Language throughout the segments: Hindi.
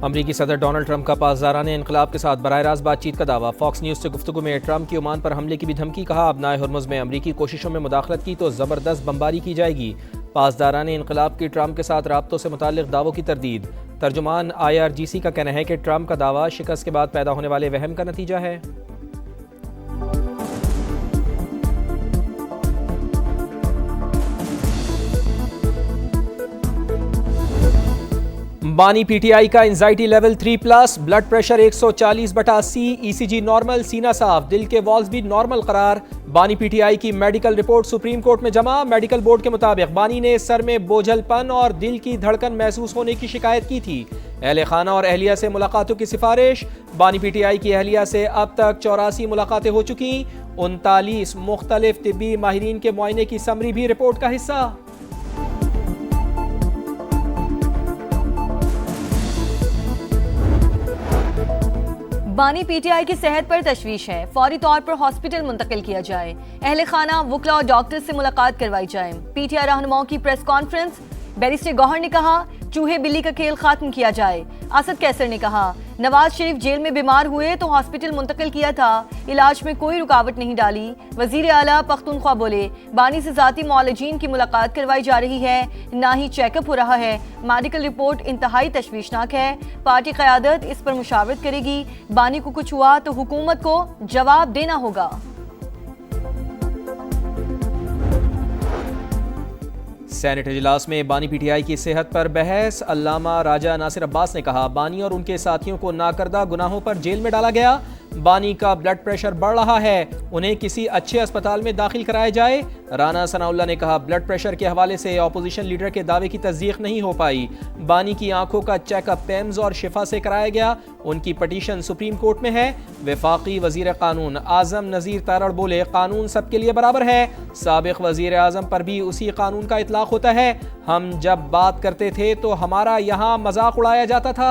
अमरीकी सदर डोनाल्ड ट्रंप का पासदाराने इनकलाब के साथ बराह रास्त बातचीत का दावा। फॉक्स न्यूज़ से गुफ्तगू में ट्रंप की ओमान पर हमले की भी धमकी। कहा, अब नाए हुर्मुज़ में अमरीकी कोशिशों में मुदाखलत की तो ज़बरदस्त बमबारी की जाएगी। पासदाराने इनकलाब की ट्रंप के साथ राब्तों से मुताल्लिक़ दावों की तरदीद। तर्जुमान IRGC का कहना है कि ट्रंप का दावा शिकस्त के बाद पैदा होने वाले वहम का नतीजा है। बानी PTI का anxiety level 3+, blood pressure 140/80, ECG normal, सीना साफ, दिल के वॉल्स भी नॉर्मल करार। बानी PTI की मेडिकल रिपोर्ट सुप्रीम कोर्ट में जमा। मेडिकल बोर्ड के मुताबिक बानी ने सर में बोझलपन और दिल की धड़कन महसूस होने की शिकायत की थी। अहले खाना और अहलिया से मुलाकातों की सिफारिश। बानी PTI की अहलिया से अब तक 84 मुलाकातें हो चुकी। 39 मुख्तलिफ तिब्बी माहिरीन के मुआयने की समरी भी रिपोर्ट का हिस्सा। बानी PTI की सेहत पर तशवीश है, फौरी तौर पर हॉस्पिटल मुंतकिल किया जाए। अहले खाना, वुकला और डॉक्टर से मुलाकात करवाई जाए। PTI रहनुमाओं की प्रेस कॉन्फ्रेंस। बैरिस्टर गौहर ने कहा, चूहे बिल्ली का खेल खत्म किया जाए। असद कैसर ने कहा, नवाज शरीफ जेल में बीमार हुए तो हॉस्पिटल मुंतकिल किया था, इलाज में कोई रुकावट नहीं डाली। वजीर आला पख्तूनख्वा बोले, बानी से जाती मौलजीन की मुलाकात करवाई जा रही है, ना ही चेकअप हो रहा है। मेडिकल रिपोर्ट इंतहाई तशवीशनाक है। पार्टी क़यादत इस पर मुशावरत करेगी। बानी को कुछ हुआ तो हुकूमत को जवाब देना होगा। सेनेट इजलास में बानी PTI की सेहत पर बहस। अल्लामा राजा नासिर अब्बास ने कहा, बानी और उनके साथियों को नाकर्दा गुनाहों पर जेल में डाला गया। बानी का ब्लड प्रेशर बढ़ रहा है, उन्हें किसी अच्छे अस्पताल में दाखिल कराया जाए। राना सनाउल्लाह ने कहा, ब्लड प्रेशर के हवाले से अपोजिशन लीडर के दावे की तस्दीक नहीं हो पाई। बानी की आंखों का चेकअप पेम्स और शिफा से कराया गया। उनकी पटिशन सुप्रीम कोर्ट में है। वफाकी वजीर कानून आजम नज़ीर तारड़ बोले, कानून सबके लिए बराबर है। साबिक वजीर आजम पर भी उसी कानून का इतलाक होता है। हम जब बात करते थे तो हमारा यहाँ मजाक उड़ाया जाता था।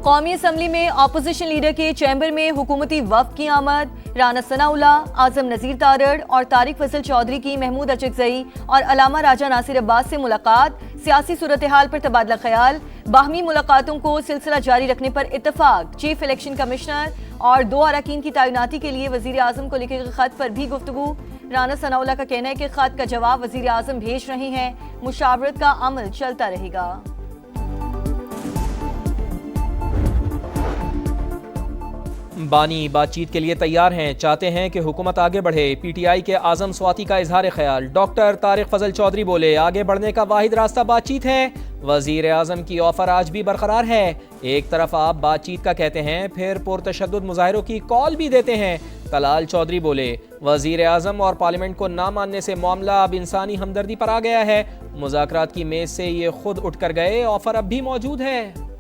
कौमी असम्बली में अपोजिशन लीडर के चैम्बर में हुकूमती वफ्द की आमद। राना सनाउल्लाह, आजम नज़ीर तारड़ और तारिक फजल चौधरी की महमूद अचकज़ई और अलामा राजा नासिर अब्बास से मुलाकात। सियासी सूरत हाल पर तबादला ख्याल। बाहमी मुलाकातों को सिलसिला जारी रखने पर इत्तफाक। चीफ इलेक्शन कमिश्नर और 2 अरकान की तैनाती के लिए वजीर आजम को लिखे गए खत पर भी गुफ्तगू। राना सनाउल्लाह का कहना है कि खत का जवाब वजीर आजम भेज रहे हैं, मुशावरत का अमल चलता रहेगा। बानी बातचीत के लिए तैयार हैं, चाहते हैं कि हुकूमत आगे बढ़े। PTI के आजम स्वाति का इजहार ख्याल। डॉक्टर तारिक फजल चौधरी बोले, आगे बढ़ने का वाहिद रास्ता बातचीत है। वजीर आजम की ऑफर आज भी बरकरार है। एक तरफ आप बातचीत का कहते हैं, फिर पुरतशद्दुद मुजाहिरों की कॉल भी देते हैं। तलाल चौधरी बोले, वजीर आजम और पार्लियामेंट को ना मानने से मामला अब इंसानी हमदर्दी पर आ गया है। मुज़ाकरात की मेज से ये खुद उठकर गए, ऑफर अब भी मौजूद है।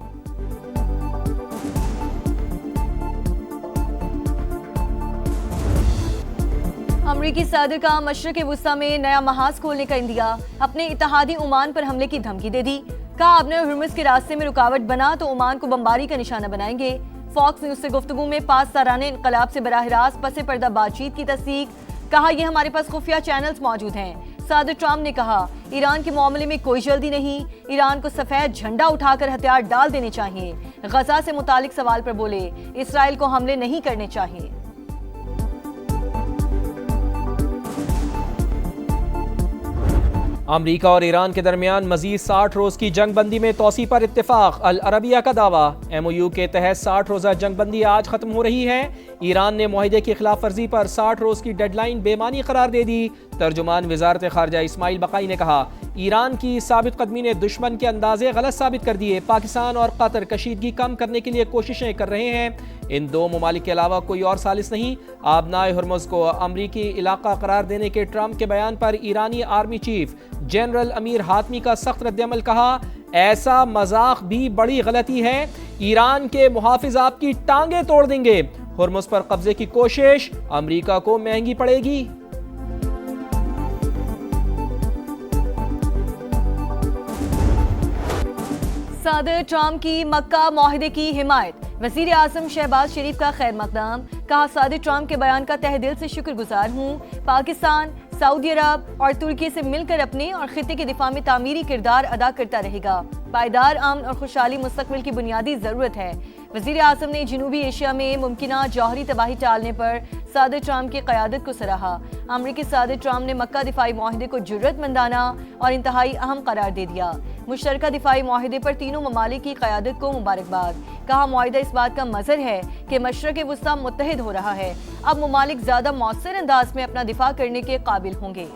अमरीकी सदर का मशरक़ वुस्ता में नया महाज खोलने का इंदिया। अपने इत्तेहादी ओमान पर हमले की धमकी दे दी। कहा, अबनर हुर्मुज़ के रास्ते में रुकावट बना तो ओमान को बमबारी का निशाना बनाएंगे। फॉक्स न्यूज़ से गुफ्तगू में पासदाराने इनकलाब से बराह रास्त पसे पर्दा बातचीत की तस्दीक। कहा, यह हमारे पास खुफिया चैनल्स मौजूद हैं। सदर ट्रंप ने कहा, ईरान के मामले में कोई जल्दी नहीं, ईरान को सफेद झंडा उठाकर हथियार डाल देने चाहिए। गजा से मुतालिक सवाल पर बोले, इसराइल को हमले नहीं करने चाहिए। अमरीका और ईरान के दरमियान मजीद 60 रोज़ की जंग बंदी में तोसी पर इत्तेफाक। अल अरबिया का दावा। MOU के तहत 60 रोज़ा जंग बंदी आज खत्म हो रही है। ईरान ने मुआहिदे की खिलाफ वर्जी पर 60 रोज़ की डेडलाइन बेमानी करार दे दी। तर्जुमान वजारत खारजा इस्माइल बकाई ने कहा, ईरान की साबित कदमी ने दुश्मन के अंदाजे गलत साबित कर दिए। पाकिस्तान और कतर कशीदगी कम करने के लिए कोशिशें कर रहे हैं। इन 2 ममालिक के अलावा कोई और सालिस नहीं। आबनाए हुर्मुज़ को अमरीकी इलाका करार देने के ट्रंप के बयान पर ईरानी army chief general Amir Hatami का सख्त रद्दअमल। कहा, ऐसा मजाक भी बड़ी गलती है। ईरान के मुहाफिज आपकी टांगे तोड़ देंगे। हुर्मुज़ पर कब्जे की कोशिश अमरीका को महंगी पड़ेगी। सदर ट्रंप की मक्का मुआहिदे की हिमायत। वजीर आजम शहबाज शरीफ का खैर मकदम, कहा सदर ट्रंप के बयान का तहे दिल से शुक्रगुजार हूँ। पाकिस्तान, सऊदी अरब और तुर्की से मिलकर अपने और खित्ते के दिफा में तामीरी किरदार अदा करता रहेगा। पायदार अमन और खुशहाली मुस्तकबिल की बुनियादी जरूरत है। वजीर आजम ने जनूबी एशिया में मुमकिना जौहरी तबाही टालने पर सदर ट्रंप की क़यादत को सराहा। अमरीकी सदर ट्रंप ने मक्का दिफाई माहिदे को जुर्रतमंदाना और इंतहाई अहम करार दे दिया। मुश्तरका दिफाई माहिदे पर तीनों ममालिक की क़यादत को मुबारकबाद। कहा माहिदा इस बात का मजहर है कि मशरक़ वुस्ता मुत्तहिद हो रहा है। अब ममालिक ज़्यादा मौसर अंदाज में अपना दिफा करने के काबिल होंगे।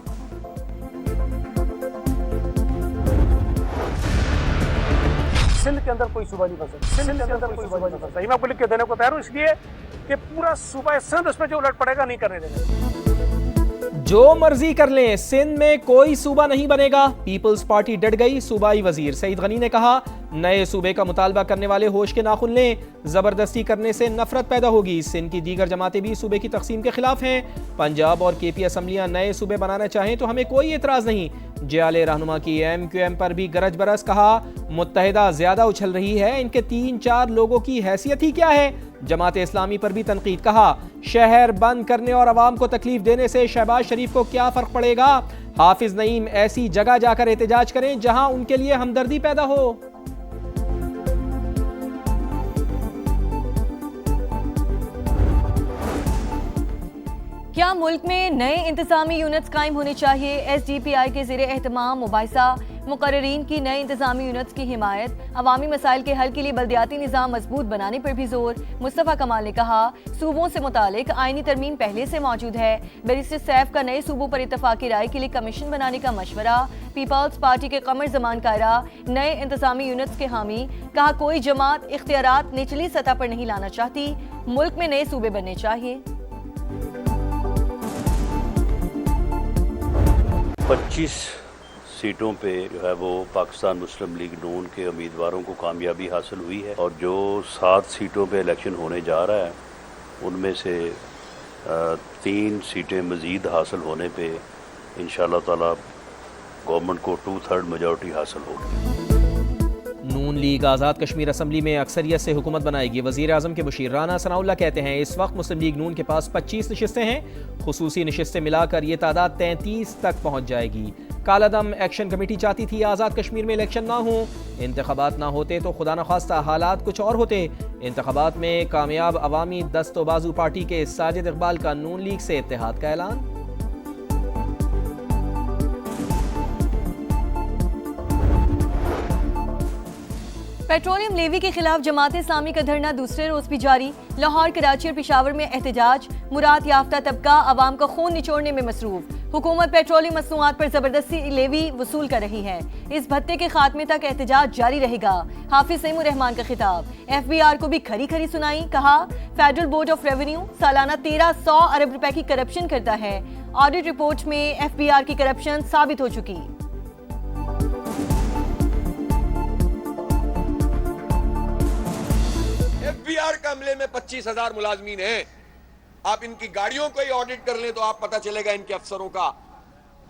सिंध के अंदर कोई सूबा नहीं बन सकता। सिंध के अंदर कोई सूबा नहीं बन सकता। ये मैं आपको लिख के देने को तैयार हूं, इसलिए कि पूरा सूबा सिंध उसमें जो उलट पड़ेगा नहीं करने देंगे। जो मर्जी कर लें, सिंध में कोई सूबा नहीं बनेगा। पीपल्स पार्टी डट गई। सूबाई वजीर सईद गनी ने कहा नए सूबे का मुतालबा करने वाले होश के नाखुन लें, जबरदस्ती करने से नफरत पैदा होगी। सिंध की दीगर जमातें भी सूबे की तकसीम के खिलाफ हैं। पंजाब और केपी असम्बलियां नए सूबे बनाना चाहें तो हमें कोई एतराज नहीं। जयाले रहनुमा की MQM पर भी गरज बरस। कहा मुत्तहिदा ज्यादा उछल रही है, इनके 3-4 लोगों की हैसियत ही क्या है। जमात इस्लामी पर भी तनकीद। कहा शहर बंद करने और अवाम को तकलीफ देने से शहबाज शरीफ को क्या फर्क पड़ेगा। हाफिज नईम ऐसी जगह जाकर एहतजाज करें जहां उनके लिए हमदर्दी पैदा हो। क्या मुल्क में नए इंतजामी यूनिट्स कायम होने चाहिए। SDPI के ज़ेरे एहतमाम मुबाहिसा मुकर्रीन की नए इंतजामी यूनिट्स की हिमायत। अवामी मसाइल के हल के लिए बल्दियाती निज़ाम मजबूत बनाने पर भी जोर। मुस्तफ़ा कमाल ने कहा सूबों से मुतालिक आईनी तरमीम पहले से मौजूद है। बैरिस्टर सैफ का नए सूबों पर इत्तफाकी राय के लिए कमीशन बनाने का मशवरा। पीपल्स पार्टी के कमर जमान कायरा नए इंतजामी यूनिट्स के हामी। कहा कोई जमात इख्तियारात निचली सतह पर नहीं लाना चाहती, मुल्क में नए सूबे बनने चाहिए। 25 सीटों पे जो है वो पाकिस्तान मुस्लिम लीग नून के उम्मीदवारों को कामयाबी हासिल हुई है और जो 7 सीटों पे इलेक्शन होने जा रहा है उनमें से 3 सीटें मज़ीद हासिल होने पे इंशाअल्लाह ताला गवर्नमेंट को 2/3 मेजॉरिटी हासिल होगी। नून लीग आज़ाद कश्मीर असम्बली में अक्सरियत से हुकूमत बनाएगी। वज़ीर आज़म के मुशीर राना सनाउल्लाह कहते हैं इस वक्त मुस्लिम लीग नून के पास 25 नशिस्तें हैं। खुसूसी नशिस्तें मिलाकर ये तादाद 33 तक पहुँच जाएगी। कालादम एक्शन कमेटी चाहती थी आज़ाद कश्मीर में इलेक्शन ना हो, इंतखाबात ना होते तो खुदा न खास्ता हालात कुछ और होते। इंतखाबात में कामयाब अवामी दस्तोबाजू पार्टी के साजिद इकबाल का नून लीग से इत्तेहाद का ऐलान। पेट्रोलियम लेवी के खिलाफ जमात इस्लामी का धरना दूसरे रोज भी जारी। लाहौर, कराची और पेशावर में एहतजाज। मुराद याफ्ता तबका अवाम का खून निचोड़ने में मसरूफ। हुकूमत पेट्रोलियम मसनूआत पर जबरदस्ती लेवी वसूल कर रही है। इस भत्ते के खात्मे तक एहतजाज जारी रहेगा। हाफिज सईमुर रहमान का खिताब। FBR को भी खरी खरी सुनाई। कहा फेडरल बोर्ड ऑफ रेवेन्यू सालाना 1300 अरब रुपए की करप्शन करता है। ऑडिट रिपोर्ट में FBR की करप्शन साबित हो चुकी। FBR का अमले में 25,000 मुलाजमीन हैं। आप इनकी गाड़ियों को ही ऑडिट कर लें तो आप पता चलेगा इनके अफसरों का।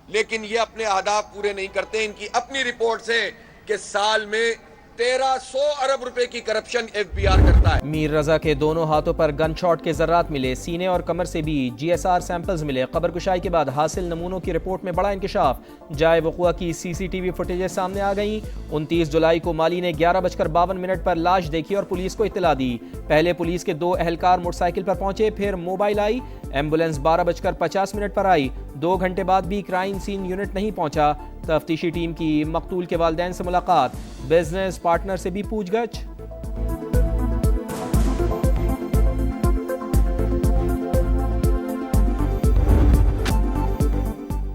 लेकिन ये अपने अहदाफ पूरे नहीं करते। इनकी अपनी रिपोर्ट से कि साल में 1300 अरब रुपए की करप्शन FBR करता है। मीर रजा के दोनों हाथों पर गन शॉट के जर्रात मिले। सीने और कमर से भी GSR सैंपल्स मिले। कब्र कुशाई के बाद हासिल नमूनों की रिपोर्ट में बड़ा इंकशाफ। जाए वक़ुआ की CCTV फुटेजेस सामने आ गई। 29 जुलाई को माली ने 11:52 पर लाश देखी और पुलिस को इत्तला दी। पहले पुलिस के 2 एहलकार मोटरसाइकिल पर पहुंचे, फिर मोबाइल आई। एम्बुलेंस 12:50 पर आई। 2 घंटे बाद भी क्राइम सीन यूनिट नहीं पहुंचा। तफ्तीशी टीम की मकतूल के वालिदैन से मुलाकात। बिजनेस पार्टनर से भी पूछगछ।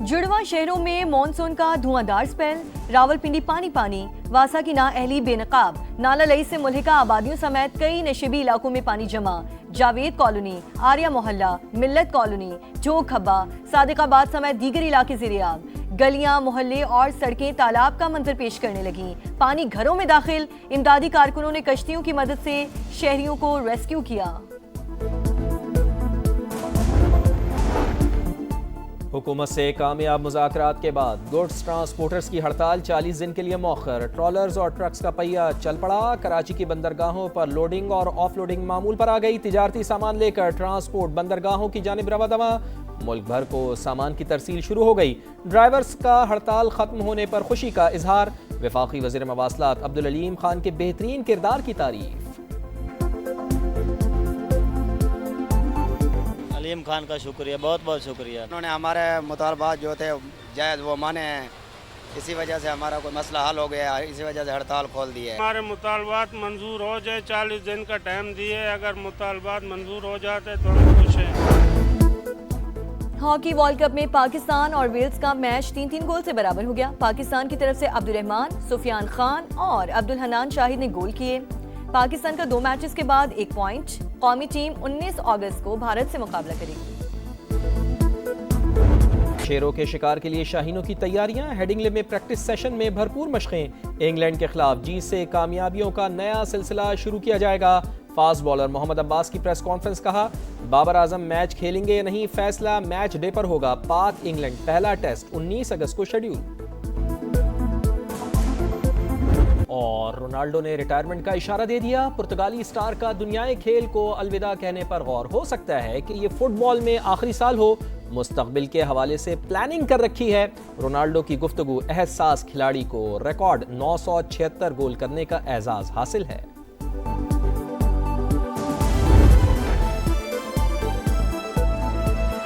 जुड़वा शहरों में मॉनसून का धुआंधार स्पेल। रावलपिंडी पानी पानी। वासा की नाअहली बेनकाब। नाला लई से मुल्हिका आबादियों समेत कई नशेबी इलाकों में पानी जमा। जावेद कॉलोनी, आर्या मोहल्ला, मिल्लत कॉलोनी, जोग खब्बा, सादिकाबाद समेत दीगर इलाके ज़ेर-ए-आब। गलियां, मोहल्ले और सड़कें तालाब का मंजर पेश करने लगी। पानी घरों में दाखिल। इमदादी कारकुनों ने कश्तियों की मदद से शहरियों को रेस्क्यू किया। हुकूमत से कामयाब मुज़ाकरात के बाद गुड्स ट्रांसपोर्टर्स की हड़ताल 40 दिन के लिए मौखर। ट्रॉलर्स और ट्रक्स का पहिया चल पड़ा। कराची की बंदरगाहों पर लोडिंग और ऑफलोडिंग मामूल पर आ गई। तिजारती सामान लेकर ट्रांसपोर्ट बंदरगाहों की जानिब रवादवा। मुल्क भर को सामान की तरसील शुरू हो गई। ड्राइवर्स का हड़ताल खत्म होने पर खुशी का इजहार। वफाकी वज़ीर मवासलात अब्दुल अलीम खान के बेहतरीन किरदार की तारीफ। अलीम खान का शुक्रिया, बहुत बहुत शुक्रिया। उन्होंने हमारे मुतालबात जो थे जायज़ वो माने हैं, इसी वजह से हमारा कोई मसला हल हो गया, इसी वजह से हड़ताल खोल दी है। हमारे मुतालबात मंजूर हो जाए, 40 दिन का टाइम दिए, अगर मुतालबात मंजूर हो जाते तो हम खुश हैं। हॉकी वर्ल्ड कप में पाकिस्तान और वेल्स का मैच 3-3 गोल से बराबर हो गया। पाकिस्तान की तरफ से अब्दुल रहमान, सुफियान खान और अब्दुल हनान शाहिद ने गोल किए। पाकिस्तान का 2 मैचेस के बाद 1 पॉइंट। कौमी टीम 19 अगस्त को भारत से मुकाबला करेगी। शेरों के शिकार के लिए शाहीनों की तैयारियां। हेडिंगले में प्रैक्टिस सेशन में भरपूर मशकें। इंग्लैंड के खिलाफ जीत से कामयाबियों का नया सिलसिला शुरू किया जाएगा। फास्ट बॉलर मोहम्मद अब्बास की प्रेस कॉन्फ्रेंस। कहा, बाबर आजम मैच खेलेंगे या नहीं फैसला मैच डे पर होगा। पाक इंग्लैंड पहला टेस्ट 19 अगस्त को शेड्यूल। और रोनाल्डो ने रिटायरमेंट का इशारा दे दिया। पुर्तगाली स्टार का दुनियाई खेल को अलविदा कहने पर गौर। हो सकता है कि ये फुटबॉल में आखिरी साल हो। मुस्तकबिल के हवाले से प्लानिंग कर रखी है। रोनाल्डो की गुफ्तगू एहसास खिलाड़ी को रिकॉर्ड 976 गोल करने का एजाज हासिल है।